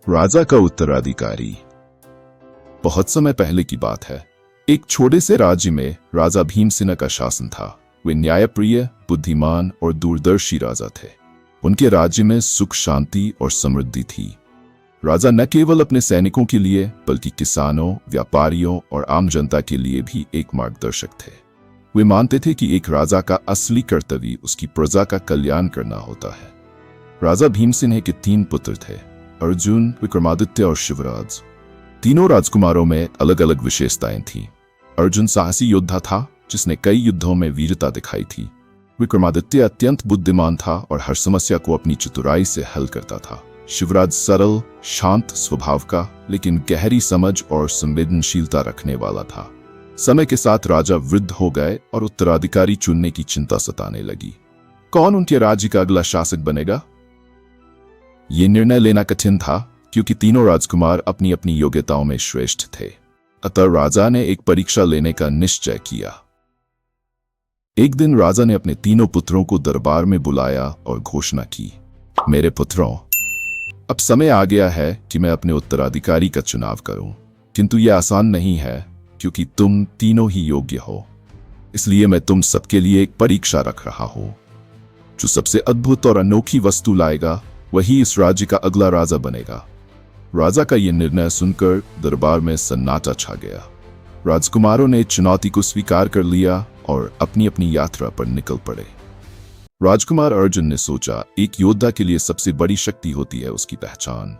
राजा का उत्तराधिकारी। बहुत समय पहले की बात है। एक छोटे से राज्य में राजा भीमसेन का शासन था। वे न्यायप्रिय, बुद्धिमान और दूरदर्शी राजा थे। उनके राज्य में सुख, शांति और समृद्धि थी। राजा न केवल अपने सैनिकों के लिए बल्कि किसानों, व्यापारियों और आम जनता के लिए भी एक मार्गदर्शक थे। वे मानते थे कि एक राजा का असली कर्तव्य उसकी प्रजा का कल्याण करना होता है। राजा भीमसेन के 3 पुत्र थे, अर्जुन, विक्रमादित्य और शिवराज। तीनों राजकुमारों में अलग अलग विशेषताएं थीं। अर्जुन साहसी योद्धा था जिसने कई युद्धों में वीरता दिखाई थी। विक्रमादित्य अत्यंत बुद्धिमान था और हर समस्या को अपनी चतुराई से हल करता था। शिवराज सरल, शांत स्वभाव का, लेकिन गहरी समझ और संवेदनशीलता रखने वाला था। समय के साथ राजा वृद्ध हो गए और उत्तराधिकारी चुनने की चिंता सताने लगी। कौन उनके राज्य का अगला शासक बनेगा? ये निर्णय लेना कठिन था क्योंकि तीनों राजकुमार अपनी अपनी योग्यताओं में श्रेष्ठ थे। अतः राजा ने एक परीक्षा लेने का निश्चय किया। एक दिन राजा ने अपने तीनों पुत्रों को दरबार में बुलाया और घोषणा की, मेरे पुत्रों, अब समय आ गया है कि मैं अपने उत्तराधिकारी का चुनाव करूं। किंतु यह आसान नहीं है क्योंकि तुम तीनों ही योग्य हो। इसलिए मैं तुम सबके लिए एक परीक्षा रख रहा हूं। जो सबसे अद्भुत और अनोखी वस्तु लाएगा वही इस राज्य का अगला राजा बनेगा। राजा का यह निर्णय सुनकर दरबार में सन्नाटा छा गया। राजकुमारों ने चुनौती को स्वीकार कर लिया और अपनी अपनी यात्रा पर निकल पड़े। राजकुमार अर्जुन ने सोचा, एक योद्धा के लिए सबसे बड़ी शक्ति होती है उसकी पहचान।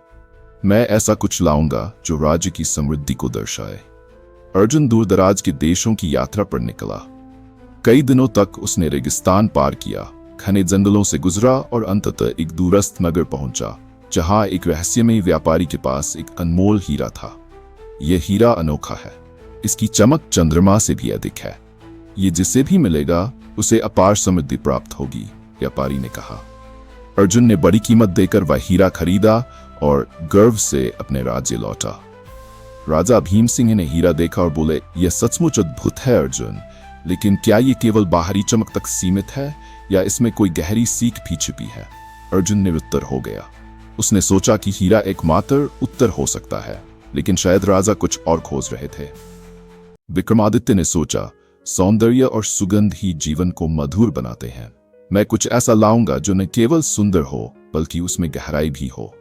मैं ऐसा कुछ लाऊंगा जो राज्य की समृद्धि को दर्शाए। अर्जुन दूर दराज के देशों की यात्रा पर निकला। कई दिनों तक उसने रेगिस्तान पार किया, घने जंगलों से गुजरा और अंततः एक दूरस्थ नगर पहुंचा जहां एक रहस्यमयी व्यापारी के पास एक अनमोल हीरा था। यह हीरा अनोखा है, इसकी चमक चंद्रमा से भी अधिक है। ये जिसे भी मिलेगा उसे अपार समृद्धि प्राप्त होगी, व्यापारी ने कहा। अर्जुन ने बड़ी कीमत देकर वह हीरा खरीदा और गर्व से अपने राज्य लौटा। राजा भीमसेन ने हीरा देखा और बोले, यह सचमुच अद्भुत है अर्जुन, लेकिन क्या ये केवल बाहरी चमक तक सीमित है या इसमें कोई गहरी सीख भी छिपी है? अर्जुन निरुत्तर हो गया। उसने सोचा कि हीरा एकमात्र उत्तर हो सकता है, लेकिन शायद राजा कुछ और खोज रहे थे। विक्रमादित्य ने सोचा, सौंदर्य और सुगंध ही जीवन को मधुर बनाते हैं। मैं कुछ ऐसा लाऊंगा जो न केवल सुंदर हो बल्कि उसमें गहराई भी हो।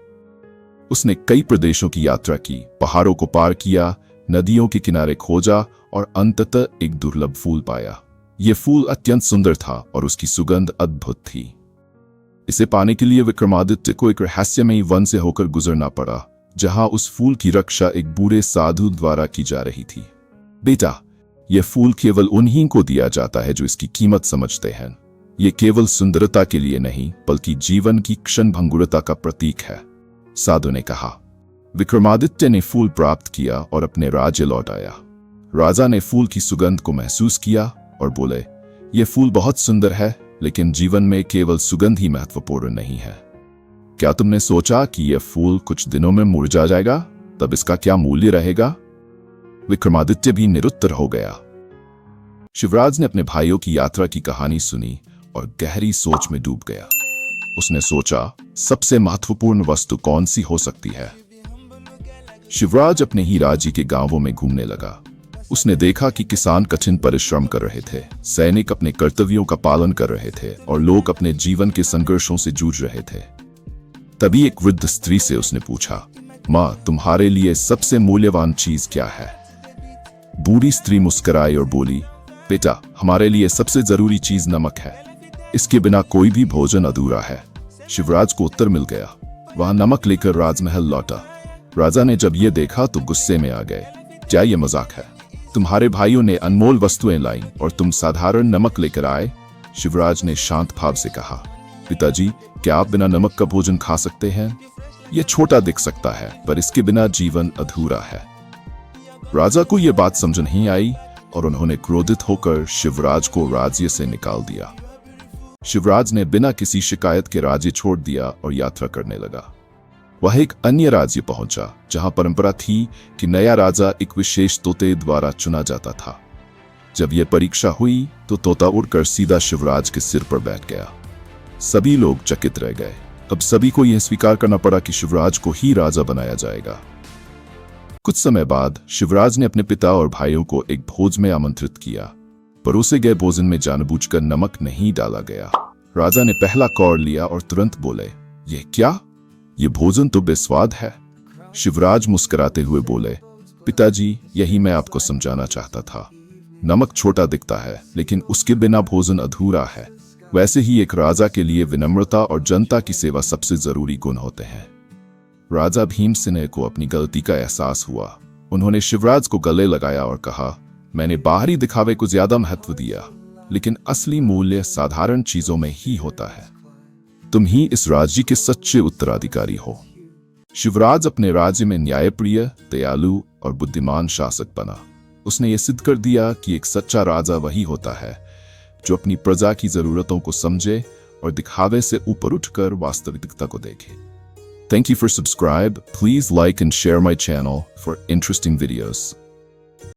उसने कई प्रदेशों की यात्रा की, पहाड़ों को पार किया, नदियों के किनारे खोजा और अंततः एक दुर्लभ फूल पाया। यह फूल अत्यंत सुंदर था और उसकी सुगंध अद्भुत थी। इसे पाने के लिए विक्रमादित्य को एक रहस्यमयी वन से होकर गुजरना पड़ा, जहां उस फूल की रक्षा एक बूढ़े साधु द्वारा की जा रही थी। बेटा, यह फूल केवल उन्हीं को दिया जाता है जो इसकी कीमत समझते हैं। यह केवल सुंदरता के लिए नहीं बल्कि जीवन की क्षणभंगुरता का प्रतीक है, साधु ने कहा। विक्रमादित्य ने फूल प्राप्त किया और अपने राज्य लौट आया। राजा ने फूल की सुगंध को महसूस किया और बोले, यह फूल बहुत सुंदर है, लेकिन जीवन में केवल सुगंध ही महत्वपूर्ण नहीं है। क्या तुमने सोचा कि यह फूल कुछ दिनों में मुरझा जाएगा? तब इसका क्या मूल्य रहेगा? विक्रमादित्य भी निरुत्तर हो गया। शिवराज ने अपने भाइयों की यात्रा की कहानी सुनी और गहरी सोच में डूब गया। उसने सोचा, सबसे महत्वपूर्ण वस्तु कौन सी हो सकती है? शिवराज अपने ही राज्य के गांवों में घूमने लगा। उसने देखा कि किसान कठिन परिश्रम कर रहे थे, सैनिक अपने कर्तव्यों का पालन कर रहे थे और लोग अपने जीवन के संघर्षों से जूझ रहे थे। तभी एक वृद्ध स्त्री से उसने पूछा, माँ, तुम्हारे लिए सबसे मूल्यवान चीज क्या है? बूढ़ी स्त्री मुस्कुराई और बोली, बेटा, हमारे लिए सबसे जरूरी चीज नमक है। इसके बिना कोई भी भोजन अधूरा है। शिवराज को उत्तर मिल गया। वह नमक लेकर राजमहल लौटा। राजा ने जब यह देखा तो गुस्से में आ गए। क्या यह मजाक है? तुम्हारे भाइयों ने अनमोल वस्तुएं लाई और तुम साधारण नमक लेकर आए? शिवराज ने शांत भाव से कहा, पिताजी, क्या आप बिना नमक का भोजन खा सकते हैं? यह छोटा दिख सकता है, पर इसके बिना जीवन अधूरा है। राजा को यह बात समझ नहीं आई और उन्होंने क्रोधित होकर शिवराज को राज्य से निकाल दिया। शिवराज ने बिना किसी शिकायत के राज्य छोड़ दिया और यात्रा करने लगा। वह एक अन्य राज्य पहुंचा जहां परंपरा थी कि नया राजा एक विशेष तोते द्वारा चुना जाता था। जब यह परीक्षा हुई तो तोता उड़कर सीधा शिवराज के सिर पर बैठ गया। सभी लोग चकित रह गए। अब सभी को यह स्वीकार करना पड़ा कि शिवराज को ही राजा बनाया जाएगा। कुछ समय बाद शिवराज ने अपने पिता और भाइयों को एक भोज में आमंत्रित किया। परोसे गए भोजन में जानबूझकर नमक नहीं डाला गया। राजा ने पहला कौर लिया और तुरंत बोले, यह क्या? ये भोजन तो बेस्वाद है। शिवराज मुस्कुराते हुए बोले, पिताजी, यही मैं आपको समझाना चाहता था। नमक छोटा दिखता है, लेकिन उसके बिना भोजन अधूरा है। वैसे ही एक राजा के लिए विनम्रता और जनता की सेवा सबसे जरूरी गुण होते हैं। राजा भीमसेन को अपनी गलती का एहसास हुआ। उन्होंने शिवराज को गले लगाया और कहा, मैंने बाहरी दिखावे को ज्यादा महत्व दिया, लेकिन असली मूल्य साधारण चीजों में ही होता है। तुम ही इस राज्य के सच्चे उत्तराधिकारी हो। शिवराज अपने राज्य में न्यायप्रिय, दयालु और बुद्धिमान शासक बना। उसने ये सिद्ध कर दिया कि एक सच्चा राजा वही होता है जो अपनी प्रजा की जरूरतों को समझे और दिखावे से ऊपर उठकर वास्तविकता को देखे। Thank you for subscribe. Please like and share my channel for interesting videos.